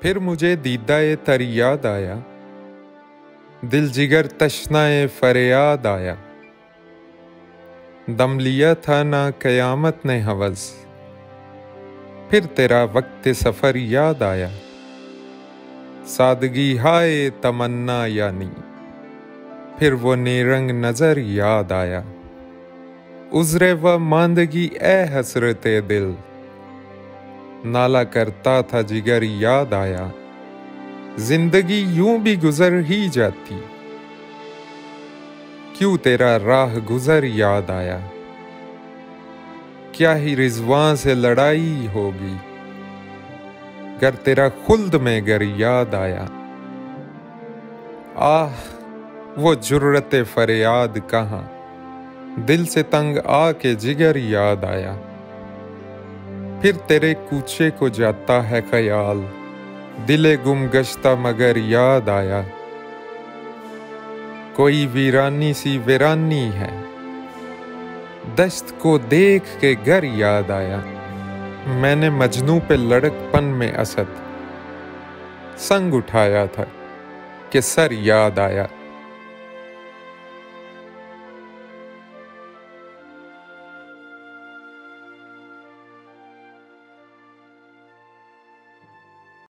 फिर मुझे दीदाए तर याद आया, दिल जिगर तशनाए फरियाद आया। दम लिया था ना कयामत ने हवस, फिर तेरा वक्त सफर याद आया। सादगी हाय तमन्ना यानी, फिर वो नेरंग नजर याद आया। उज़रे व मांदगी ए हसरते दिल, नाला करता था जिगर याद आया। जिंदगी यूं भी गुजर ही जाती, क्यों तेरा राह गुजर याद आया। क्या ही रिजवान से लड़ाई होगी, गर तेरा खुल्द में गर याद आया। आह वो जुर्रते फरियाद कहाँ, दिल से तंग आके जिगर याद आया। फिर तेरे कूचे को जाता है ख्याल, दिले गुम गश्ता मगर याद आया। कोई वीरानी सी वीरानी है, दश्त को देख के घर याद आया। मैंने मजनू पे लड़कपन में असद संग उठाया था कि सर याद आया।